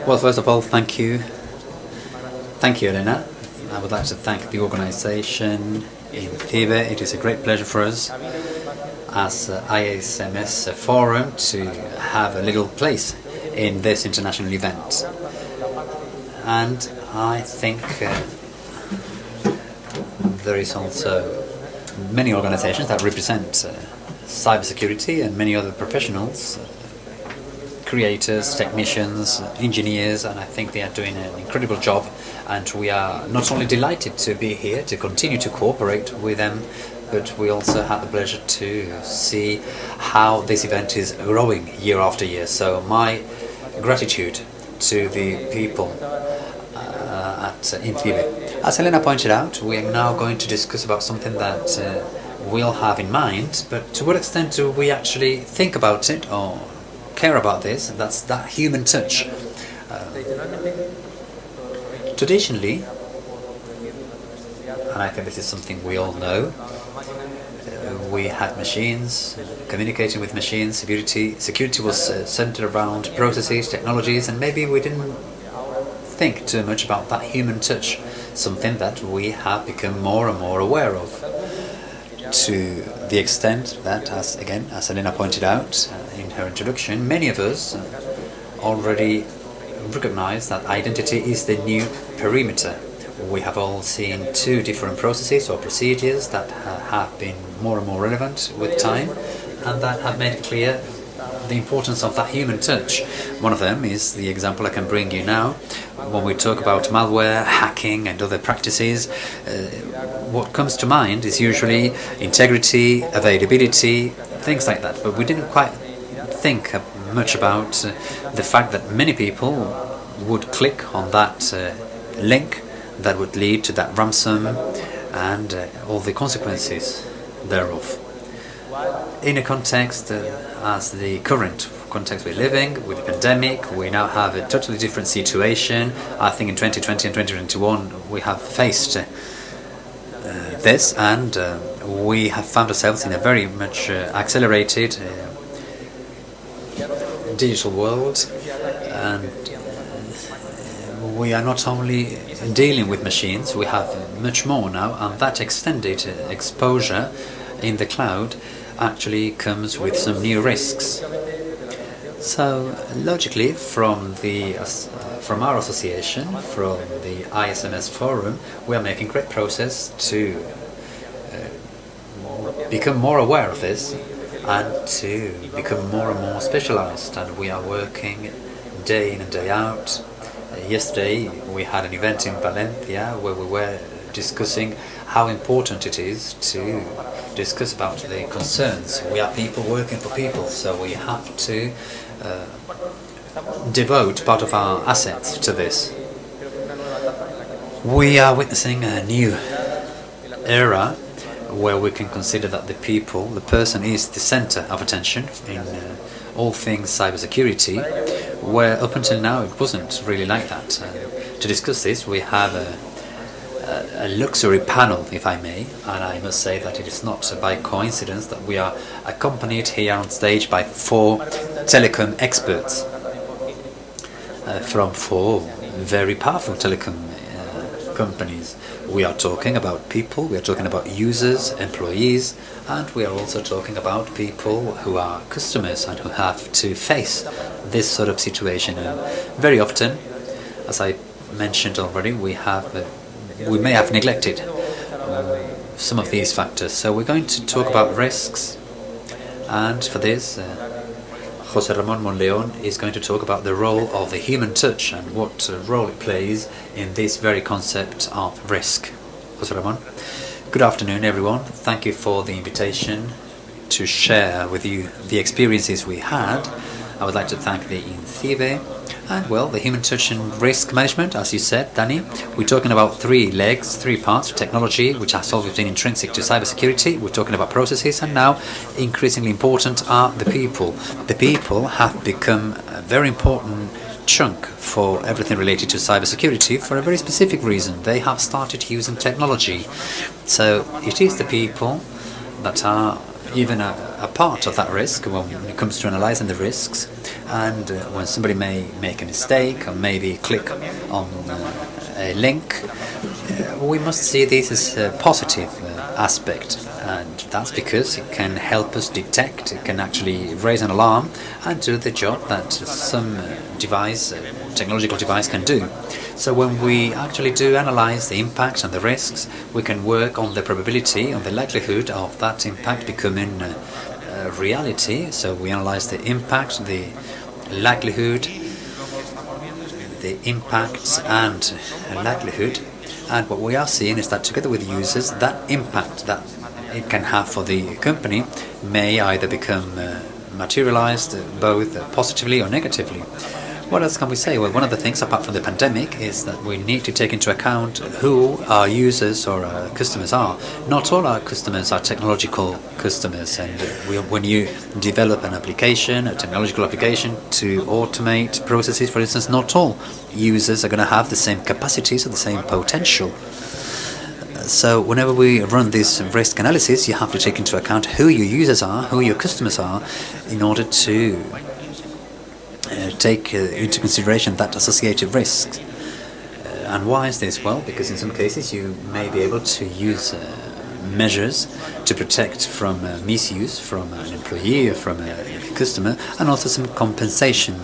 Well, first of all, thank you. Thank you, Elena. I would like to thank the organization INCIBE. It is a great pleasure for us as ISMS Forum to have a little place in this international event. And I think there is also many organizations that represent cybersecurity and many other professionals, creators, technicians, engineers, and I think they are doing an incredible job, and we are not only delighted to be here to continue to cooperate with them, but we also have the pleasure to see how this event is growing year after year. So my gratitude to the people at INCIBE. As Elena pointed out, we are now going to discuss about something that we'll have in mind, but to what extent do we actually think about it or care about this? And that's that human touch. Traditionally, and I think this is something we all know, we had machines, communicating with machines, security was centered around processes, technologies, and maybe we didn't think too much about that human touch, something that we have become more and more aware of, to the extent that, as Elena pointed out in her introduction, many of us already recognize that identity is the new perimeter. We have all seen two different processes or procedures that have been more and more relevant with time, and that have made it clear the importance of that human touch. One of them is the example I can bring you now. When we talk about malware, hacking and other practices, what comes to mind is usually integrity, availability, things like that. But we didn't quite think much about the fact that many people would click on that link that would lead to that ransom and all the consequences thereof. In a context as the current context we're living, with the pandemic, we now have a totally different situation. I think in 2020 and 2021 we have faced this, and we have found ourselves in a very much accelerated digital world, and we are not only dealing with machines, we have much more now, and that extended exposure in the cloud actually comes with some new risks. So logically, from our association, from the ISMS Forum, we are making great progress to become more aware of this and to become more and more specialized, and we are working day in and day out. Yesterday we had an event in Valencia where we were discussing how important it is to discuss about the concerns. We are people working for people, so we have to devote part of our assets to this. We are witnessing a new era where we can consider that the person is the center of attention in all things cybersecurity, where up until now it wasn't really like that. To discuss this, we have a luxury panel, if I may, and I must say that it is not by coincidence that we are accompanied here on stage by 4 telecom experts from 4 very powerful telecom companies. We are talking about people, we are talking about users, employees, and we are also talking about people who are customers and who have to face this sort of situation. And very often, as I mentioned already, we may have neglected some of these factors. So we're going to talk about risks, and for this José Ramón Monleón is going to talk about the role of the human touch and what role it plays in this very concept of risk. José Ramón. Good afternoon, everyone. Thank you for the invitation to share with you the experiences we had. I would like to thank the INCIBE and, well, the human touch and risk management, as you said, Danny. We're talking about 3 legs, 3 parts: technology, which has always been intrinsic to cybersecurity. We're talking about processes, and now increasingly important are the people. The people have become a very important chunk for everything related to cybersecurity for a very specific reason. They have started using technology. So it is the people that are even a part of that risk when it comes to analyzing the risks. And when somebody may make a mistake or maybe click on a link, we must see this as a positive aspect, and that's because it can help us detect, it can actually raise an alarm and do the job that some device, technological device can do. So when we actually do analyze the impacts and the risks, we can work on the probability, on the likelihood of that impact becoming reality. So we analyze the impact, the likelihood, the impacts and likelihood. And what we are seeing is that together with users, that impact that it can have for the company may either become materialized both positively or negatively. What else can we say? Well, one of the things, apart from the pandemic, is that we need to take into account who our users or our customers are. Not all our customers are technological customers, and when you develop an application, a technological application to automate processes, for instance, not all users are going to have the same capacities or the same potential. So whenever we run this risk analysis, you have to take into account who your users are, who your customers are, in order to take into consideration that associated risks. And why is this? Well, because in some cases you may be able to use measures to protect from misuse from an employee or from a customer, and also some compensation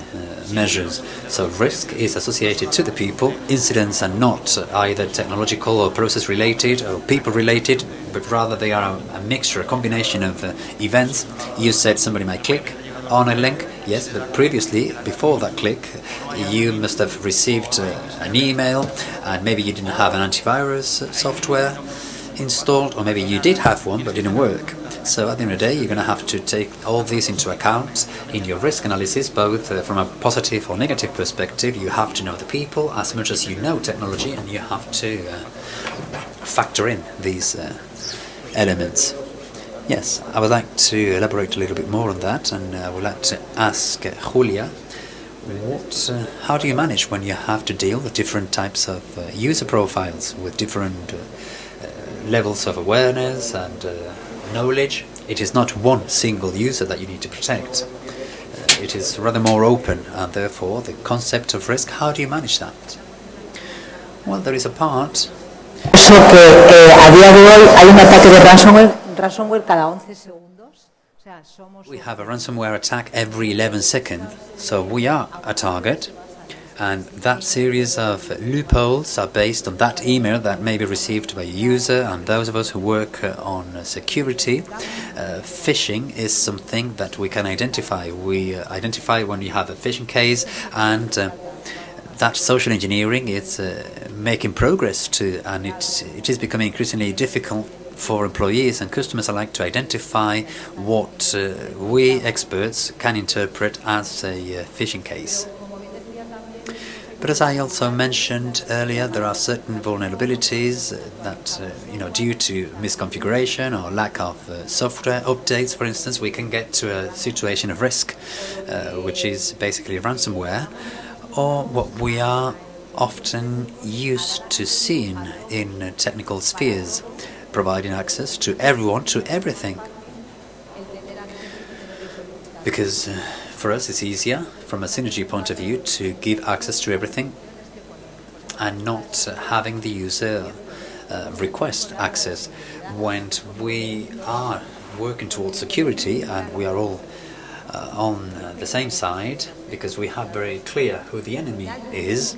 measures. So risk is associated to the people. Incidents are not either technological or process related or people related, but rather they are a mixture, a combination of events. You said somebody might click on a link, yes, but previously, before that click, you must have received an email, and maybe you didn't have an antivirus software installed, or maybe you did have one but didn't work. So at the end of the day, you're going to have to take all these into account in your risk analysis, both from a positive or negative perspective. You have to know the people as much as you know technology, and you have to factor in these elements. Yes, I would like to elaborate a little bit more on that, and I would like to ask Julia, how do you manage when you have to deal with different types of user profiles with different levels of awareness and knowledge? It is not one single user that you need to protect. It is rather more open, and therefore the concept of risk, how do you manage that? Well, there is a part. Eso que a día de hoy hay un ataque de ransomware cada 11 segundos. We have a ransomware attack every 11 seconds, so we are a target, and that series of loopholes are based on that email that may be received by a user. And those of us who work on security, phishing is something that we can identify. We identify when you have a phishing case, and that social engineering is making progress too, and it is becoming increasingly difficult for employees and customers alike to identify what we experts can interpret as a phishing case. But as I also mentioned earlier, there are certain vulnerabilities that, due to misconfiguration or lack of software updates, for instance, we can get to a situation of risk, which is basically ransomware, or what we are often used to seeing in technical spheres, providing access to everyone, to everything. Because for us it's easier, from a synergy point of view, to give access to everything and not having the user request access. When we are working towards security, and we are all on the same side, because we have very clear who the enemy is,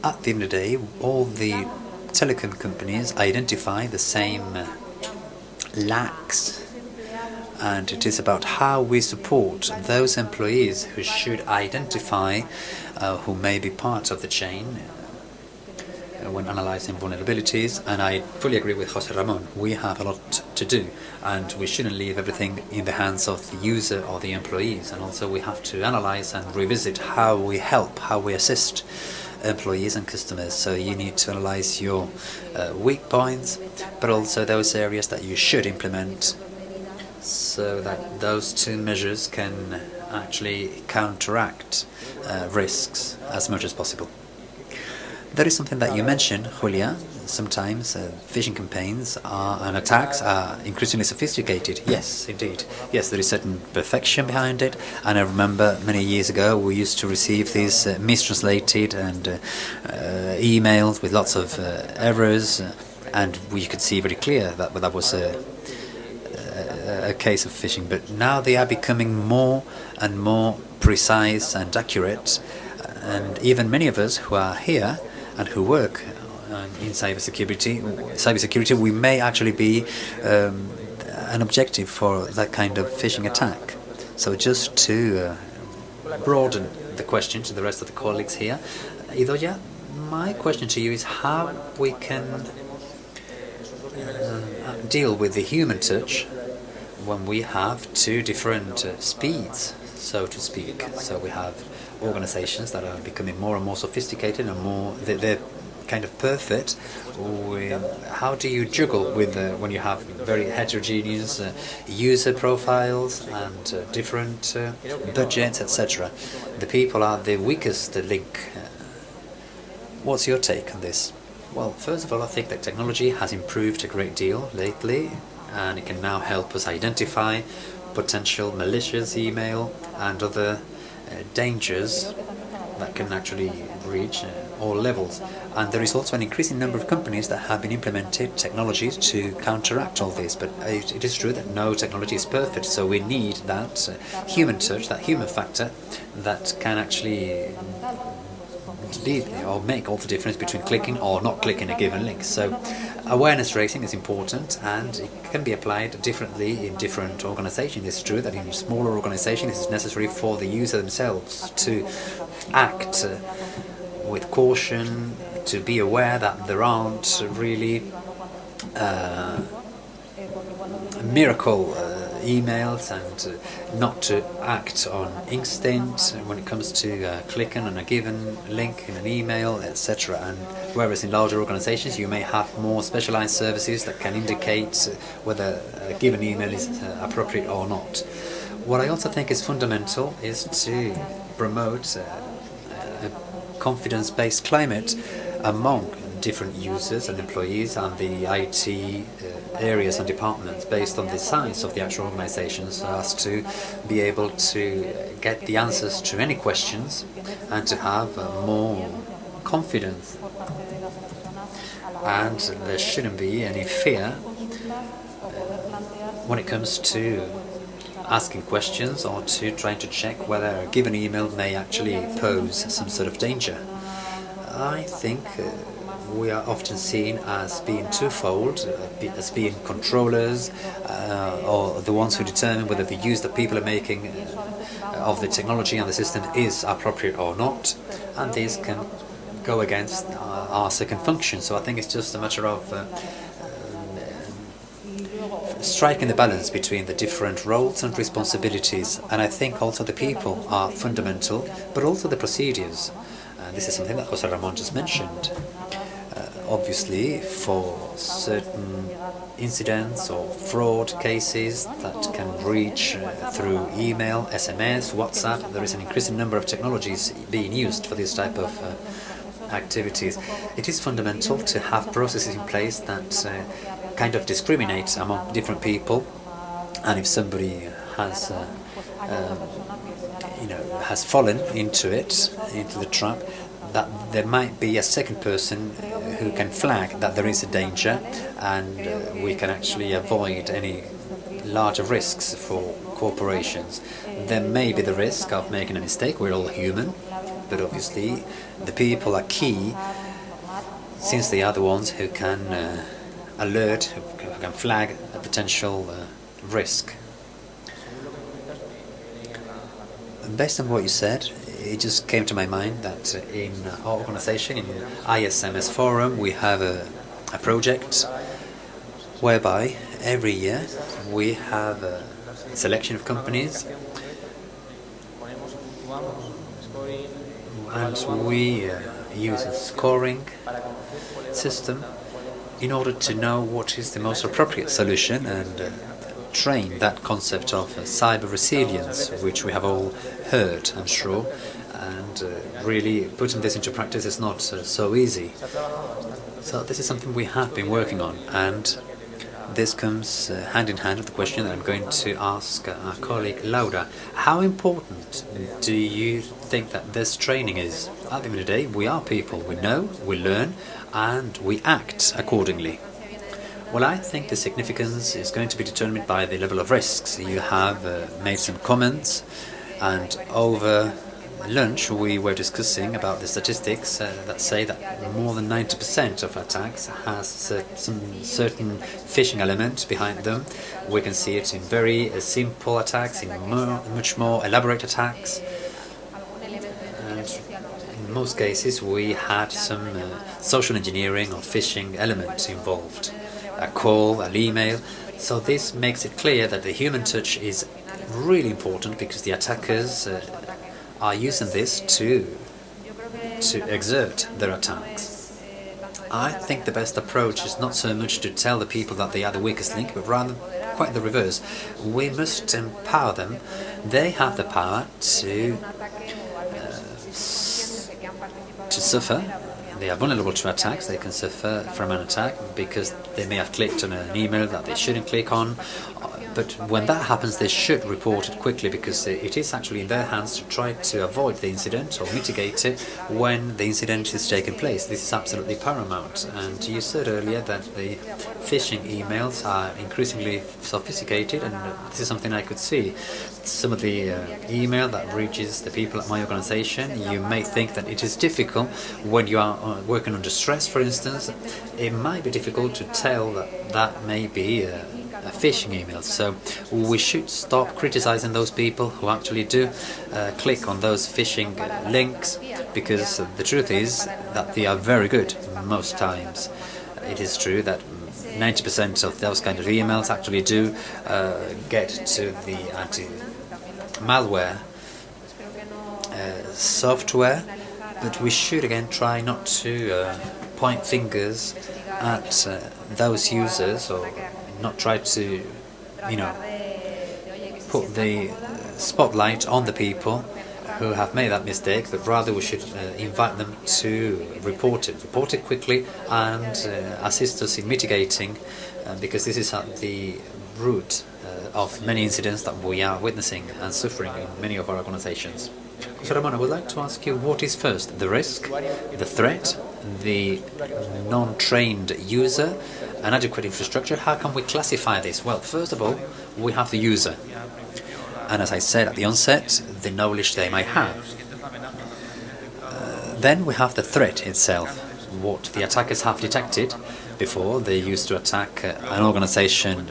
at the end of the day, all the telecom companies identify the same lacks, and it is about how we support those employees who should identify who may be part of the chain when analyzing vulnerabilities. And I fully agree with José Ramón. We have a lot to do, and we shouldn't leave everything in the hands of the user or the employees. And also we have to analyze and revisit how we help, how we assist employees and customers. So you need to analyze your weak points, but also those areas that you should implement, so that those two measures can actually counteract risks as much as possible. That is something that you mentioned, Julia. Sometimes phishing campaigns and attacks are increasingly sophisticated. Yes, indeed. Yes, there is certain perfection behind it. And I remember many years ago we used to receive these mistranslated and emails with lots of errors, and we could see very clear that that was a case of phishing. But now they are becoming more and more precise and accurate, and even many of us who are here and who work in cybersecurity, we may actually be an objective for that kind of phishing attack. So just to broaden the question to the rest of the colleagues here, Idoia, my question to you is how we can deal with the human touch when we have two different speeds, so to speak. So we have organizations that are becoming more and more sophisticated and more, they're kind of perfect. How do you juggle with when you have very heterogeneous user profiles and different budgets, etc.? The people are the weakest link. What's your take on this? Well, first of all, I think that technology has improved a great deal lately, and it can now help us identify potential malicious email and other dangers that can actually reach all levels. And there is also an increasing number of companies that have been implemented technologies to counteract all this. But it is true that no technology is perfect, so we need that human touch, that human factor that can actually lead or make all the difference between clicking or not clicking a given link. So awareness raising is important, and it can be applied differently in different organizations. It's true that in smaller organizations it is necessary for the user themselves to act with caution, to be aware that there aren't really miracle emails, and not to act on instinct when it comes to clicking on a given link in an email, etc. And whereas in larger organizations you may have more specialized services that can indicate whether a given email is appropriate or not. What I also think is fundamental is to promote a confidence-based climate among different users and employees and the IT areas and departments based on the size of the actual organization, so as to be able to get the answers to any questions and to have more confidence. And there shouldn't be any fear when it comes to asking questions or to trying to check whether a given email may actually pose some sort of danger. I think we are often seen as being twofold, as being controllers or the ones who determine whether the use that people are making of the technology and the system is appropriate or not, and these can go against our second function. So I think it's just a matter of striking the balance between the different roles and responsibilities, and I think also the people are fundamental, but also the procedures. This is something that José Ramón just mentioned. Obviously, for certain incidents or fraud cases that can reach through email, SMS, WhatsApp, there is an increasing number of technologies being used for this type of activities. It is fundamental to have processes in place that kind of discriminate among different people, and if somebody has has fallen into the trap, that there might be a second person who can flag that there is a danger, and we can actually avoid any larger risks for corporations. There may be the risk of making a mistake, we're all human, but obviously the people are key, since they are the ones who can alert, who can flag a potential risk. Based on what you said, it just came to my mind that in our organization, in ISMS Forum, we have a project whereby every year we have a selection of companies, and we use a scoring system in order to know what is the most appropriate solution and train that concept of cyber resilience, which we have all heard, I'm sure. and really putting this into practice is not so easy. So this is something we have been working on, and this comes hand in hand with the question that I'm going to ask our colleague Laura. How important do you think that this training is? At the end of the day, we are people. We know, we learn, and we act accordingly. Well, I think the significance is going to be determined by the level of risks. You have made some comments, and over lunch we were discussing about the statistics that say that more than 90% of attacks has some certain phishing element behind them. We can see it in very simple attacks, in much more elaborate attacks, and in most cases we had some social engineering or phishing element involved, a call, an email. So this makes it clear that the human touch is really important, because the attackers are using this to exert their attacks. I think the best approach is not so much to tell the people that they are the weakest link, but rather quite the reverse. We must empower them. They have the power to suffer. They are vulnerable to attacks. They can suffer from an attack because they may have clicked on an email that they shouldn't click on. But when that happens, they should report it quickly, because it is actually in their hands to try to avoid the incident or mitigate it when the incident is taking place. This is absolutely paramount. And you said earlier that the phishing emails are increasingly sophisticated, and this is something I could see. Some of the email that reaches the people at my organization, you may think that it is difficult when you are working under stress, for instance. It might be difficult to tell that that may be a phishing email. So we should stop criticizing those people who actually do click on those phishing links, because the truth is that they are very good most times. It is true that 90% of those kind of emails actually do get to the anti-malware software, but we should again try not to point fingers at those users, or not try to, put the spotlight on the people who have made that mistake, but rather we should invite them to report it quickly, and assist us in mitigating, because this is at the root of many incidents that we are witnessing and suffering in many of our organizations. So Ramon, I would like to ask you, what is first, the risk, the threat, the non-trained user, an adequate infrastructure? How can we classify this? Well, first of all, we have the user. And as I said at the onset, the knowledge they might have. Then we have the threat itself, what the attackers have detected before. They used to attack an organization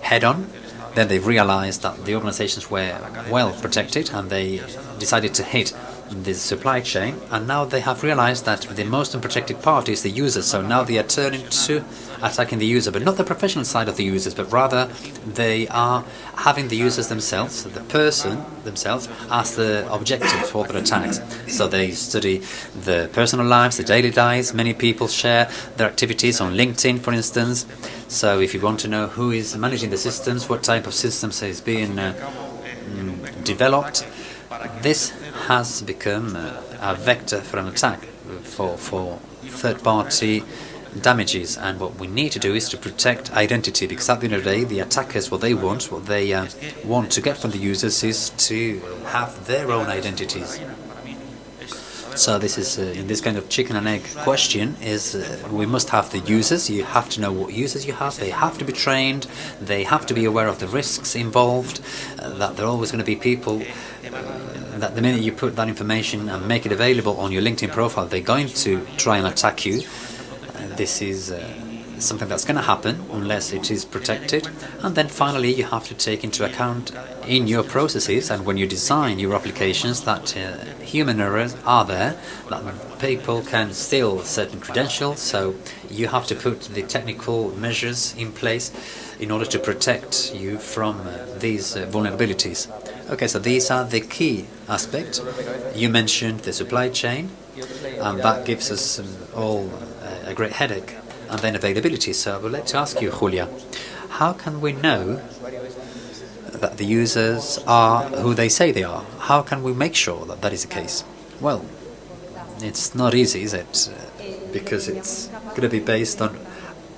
head-on. Then they realized that the organizations were well protected, and they decided to hit the supply chain, and now they have realized that the most unprotected part is the user. So now they are turning to attacking the user, but not the professional side of the users, but rather they are having the users themselves, the person themselves, as the objective for their attacks. So they study the personal lives, the daily lives. Many people share their activities on LinkedIn, for instance. So if you want to know who is managing the systems, what type of systems is being developed, this has become a vector for an attack, for third-party damages. And what we need to do is to protect identity, because at the end of the day, the attackers, what they want to get from the users is to have their own identities. So this is, in this kind of chicken and egg question, is we must have the users. You have to know what users you have. They have to be trained. They have to be aware of the risks involved, that there are always going to be people that the minute you put that information and make it available on your LinkedIn profile, they're going to try and attack you. This is something that's going to happen unless it is protected. And then finally, you have to take into account in your processes and when you design your applications that human errors are there, that people can steal certain credentials. So you have to put the technical measures in place in order to protect you from these vulnerabilities. Okay, so these are the key aspects. You mentioned the supply chain, and that gives us all a great headache. And then availability. So I would like to ask you, Julia, how can we know that the users are who they say they are. How can we make sure that that is the case? Well, it's not easy, is it? Because it's going to be based on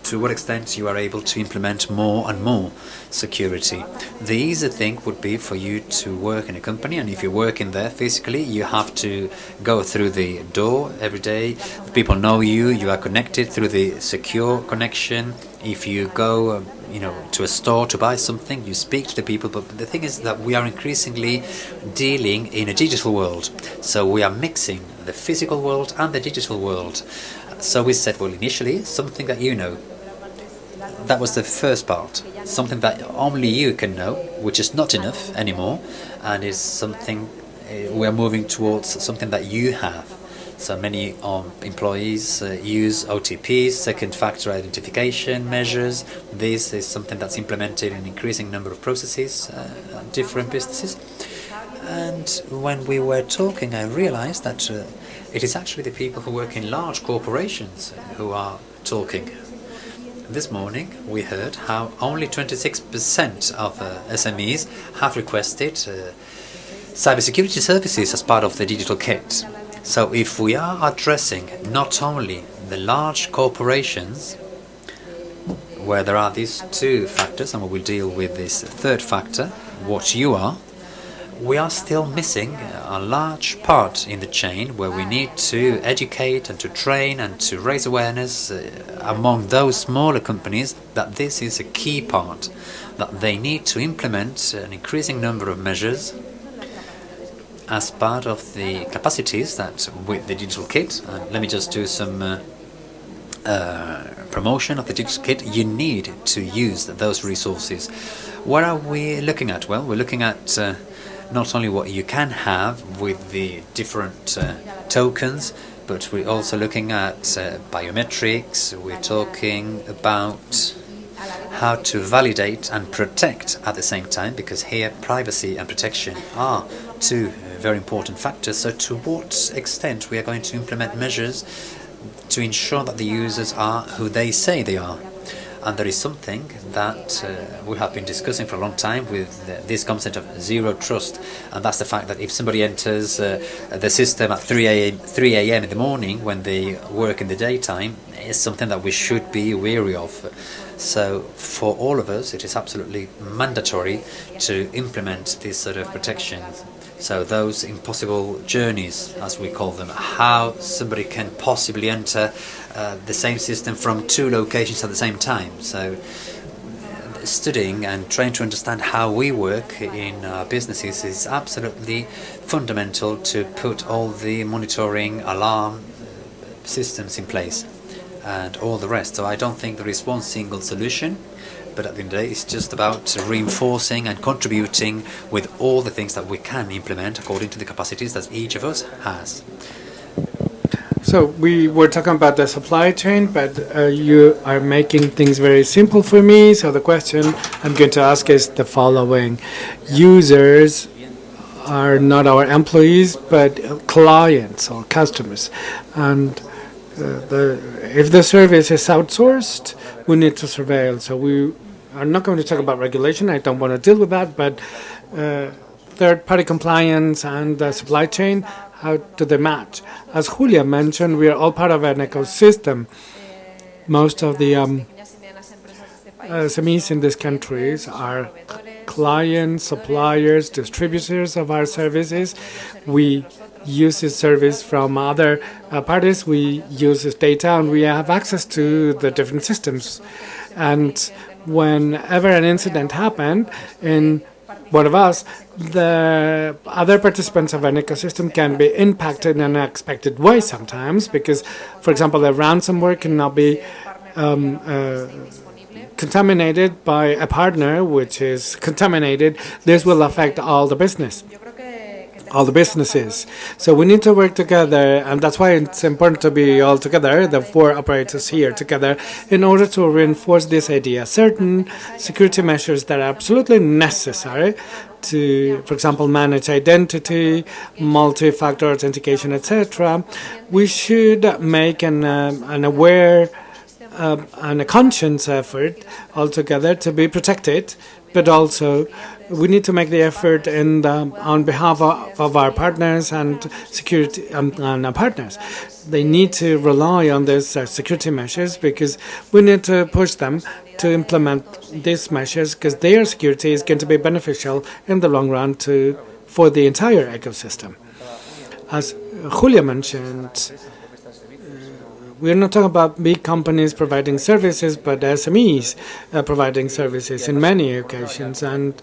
to what extent you are able to implement more and more security. The easy thing would be for you to work in a company, and if you work in there physically, you have to go through the door every day. People know you, you are connected through the secure connection. If you go to a store to buy something, you speak to the people, but the thing is that we are increasingly dealing in a digital world. So we are mixing the physical world and the digital world. So we said, well, initially, something that you know. That was the first part. Something that only you can know, which is not enough anymore, and is something we're moving towards something that you have. So many employees use OTPs, second factor identification measures. This is something that's implemented in an increasing number of processes, different businesses. And when we were talking, I realized that it is actually the people who work in large corporations who are talking. This morning we heard how only 26% of SMEs have requested cybersecurity services as part of the digital kit. So if we are addressing not only the large corporations, where there are these two factors, and we will deal with this third factor, what you are, we are still missing a large part in the chain where we need to educate and to train and to raise awareness among those smaller companies that this is a key part, that they need to implement an increasing number of measures as part of the capacities that with the digital kit. Let me just do some promotion of the digital kit. You need to use those resources. What are we looking at? Well, we're looking at not only what you can have with the different tokens, but we're also looking at biometrics. We're talking about how to validate and protect at the same time, because here privacy and protection are two very important factors. So to what extent we are going to implement measures to ensure that the users are who they say they are. And there is something that we have been discussing for a long time with this concept of zero trust, and that's the fact that if somebody enters the system at 3 a.m. in the morning when they work in the daytime, it's something that we should be wary of. So for all of us, it is absolutely mandatory to implement this sort of protections. So those impossible journeys, as we call them, how somebody can possibly enter the same system from two locations at the same time. So studying and trying to understand how we work in our businesses is absolutely fundamental to put all the monitoring, alarm systems in place and all the rest. So I don't think there is one single solution, but at the end of the day, it's just about reinforcing and contributing with all the things that we can implement according to the capacities that each of us has. So we were talking about the supply chain, but you are making things very simple for me. So the question I'm going to ask is the following. Users are not our employees, but clients or customers. And if the service is outsourced, we need to surveil. So we are not going to talk about regulation. I don't want to deal with that, but third-party compliance and the supply chain, how do they match? As Julia mentioned, we are all part of an ecosystem. Most of the SMEs in these countries are clients, suppliers, distributors of our services. We use this service from other parties. We use this data, and we have access to the different systems. And whenever an incident happened in one of us, the other participants of an ecosystem can be impacted in an unexpected way sometimes, because, for example, the ransomware cannot be contaminated by a partner which is contaminated. This will affect all the businesses. So we need to work together, and that's why it's important to be all together, the four operators here together, in order to reinforce this idea. Certain security measures that are absolutely necessary to, for example, manage identity, multi-factor authentication, etc. We should make an aware and a conscious effort altogether to be protected, but also we need to make the effort on behalf of our partners and security and our partners. They need to rely on these security measures because we need to push them to implement these measures because their security is going to be beneficial in the long run for the entire ecosystem. As Julia mentioned, we're not talking about big companies providing services, but SMEs providing services in many occasions. And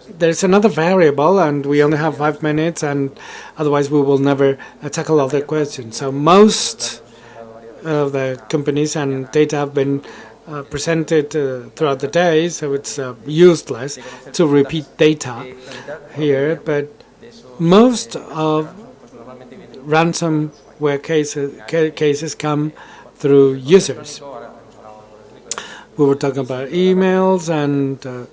there's another variable, and we only have 5 minutes, and otherwise we will never tackle other questions. So most of the companies and data have been presented throughout the day, so it's useless to repeat data here. But most of ransomware cases come through users. We were talking about emails and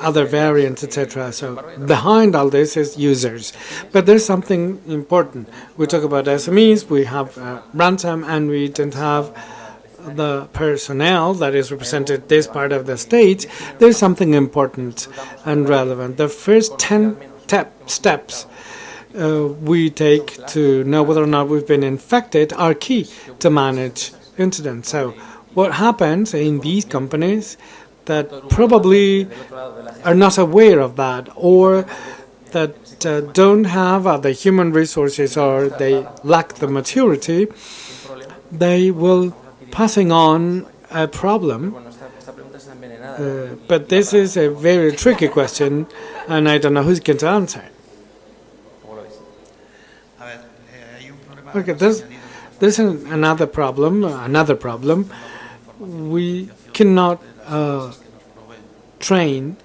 other variants, etc. So behind all this is users. But there's something important. We talk about SMEs, we have ransom, and we don't have the personnel that is represented this part of the state. There's something important and relevant. The first 10 steps we take to know whether or not we've been infected are key to manage incidents. So what happens in these companies that probably are not aware of that, or that don't have the human resources, or they lack the maturity, they will passing on a problem. But this is a very tricky question, and I don't know who's going to answer. Okay, there's another problem. We cannot train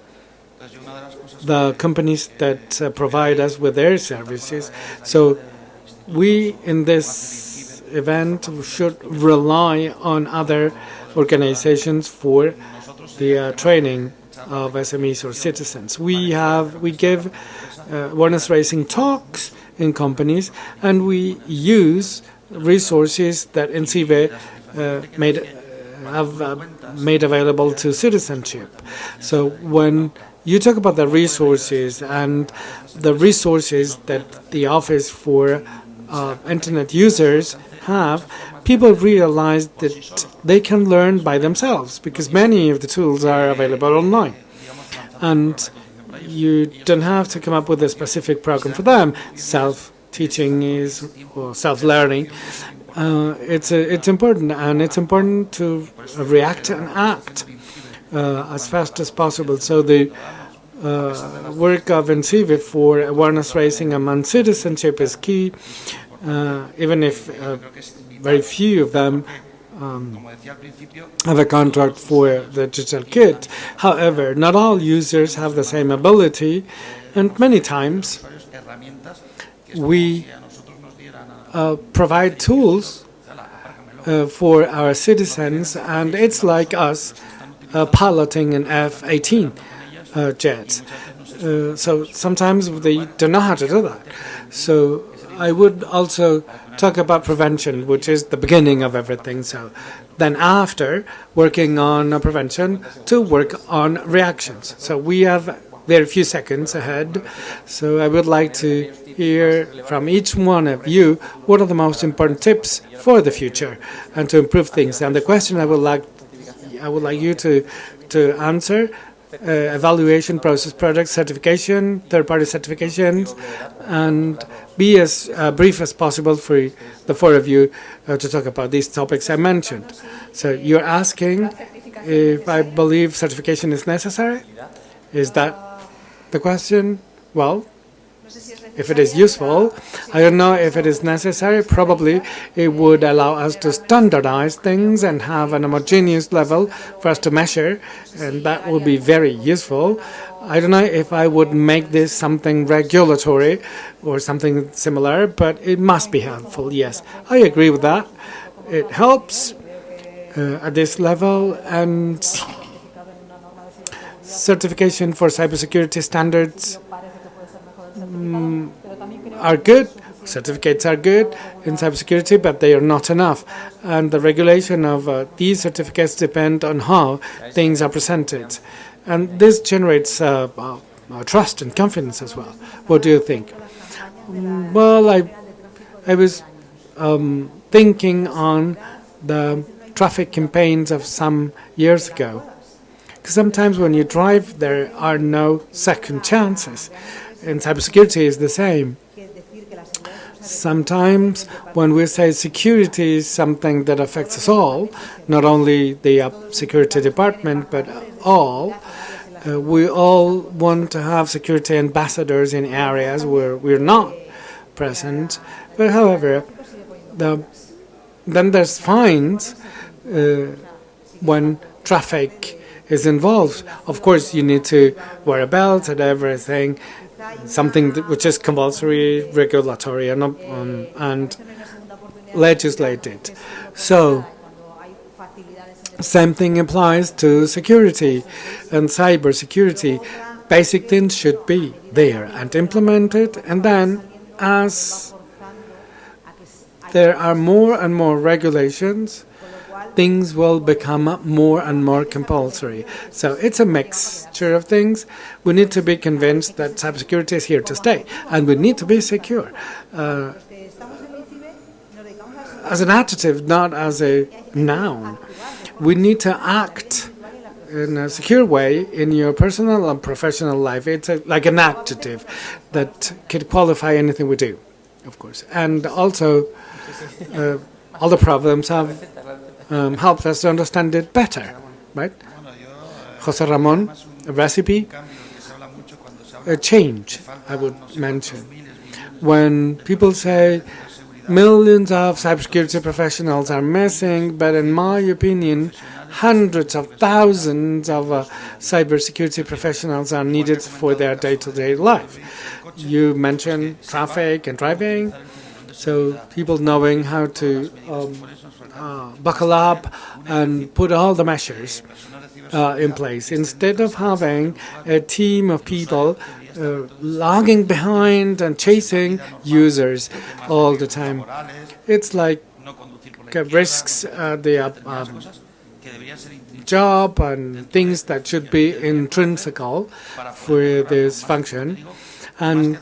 the companies that provide us with their services. So we, in this event, should rely on other organizations for the training of SMEs or citizens. We give awareness raising talks in companies, and we use resources that INCIBE have made available to citizenship. So when you talk about the resources and the resources that the Office for Internet Users have, people realize that they can learn by themselves because many of the tools are available online. And you don't have to come up with a specific program for them. Self-teaching or self-learning. It's important, and it's important to react and act as fast as possible. So the work of INCIBE for awareness raising among citizenship is key, even if very few of them have a contract for the digital kit. However, not all users have the same ability, and many times we provide tools for our citizens, and it's like us piloting an F-18 jet. So sometimes they don't know how to do that. So I would also talk about prevention, which is the beginning of everything. So then after working on prevention, to work on reactions. So we have very few seconds ahead. So I would like to hear from each one of you what are the most important tips for the future and to improve things. And the question I would like you to answer: evaluation, process, product, certification, third-party certifications, and be as brief as possible for the four of you to talk about these topics I mentioned. So you're asking if I believe certification is necessary? Is that the question? Well, if it is useful, I don't know if it is necessary. Probably it would allow us to standardize things and have an homogeneous level for us to measure, and that would be very useful. I don't know if I would make this something regulatory or something similar, but it must be helpful, yes. I agree with that. It helps at this level, and certification for cybersecurity standards are good, Certificates are good in cybersecurity, but they are not enough. And the regulation of these certificates depend on how things are presented. And this generates trust and confidence as well. What do you think? Well, I was thinking on the traffic campaigns of some years ago. Because sometimes when you drive, there are no second chances. And cybersecurity is the same. Sometimes when we say security is something that affects us all, not only the security department, but all, we all want to have security ambassadors in areas where we're not present. But however, then there's fines when traffic is involved. Of course, you need to wear a belt and everything, something which is compulsory, regulatory, and legislated. So, same thing applies to security and cybersecurity. Basic things should be there and implemented, and then as there are more and more regulations, things will become more and more compulsory. So it's a mixture of things. We need to be convinced that cybersecurity is here to stay, and we need to be secure as an adjective, not as a noun. We need to act in a secure way in your personal and professional life. It's like an adjective that could qualify anything we do, of course. And also, all the problems have helped us to understand it better, right? José Ramón, a recipe, a change, I would mention. When people say millions of cybersecurity professionals are missing, but in my opinion, hundreds of thousands of cybersecurity professionals are needed for their day-to-day life. You mentioned traffic and driving, so people knowing how to buckle up and put all the measures in place, instead of having a team of people lagging behind and chasing users all the time. It's like risks the job and things that should be intrinsical for this function. And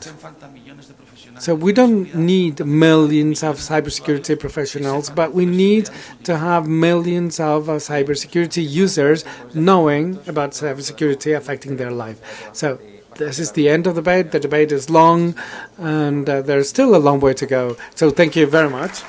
so we don't need millions of cybersecurity professionals, but we need to have millions of cybersecurity users knowing about cybersecurity affecting their life. So this is the end of the debate. The debate is long, and there's still a long way to go. So thank you very much.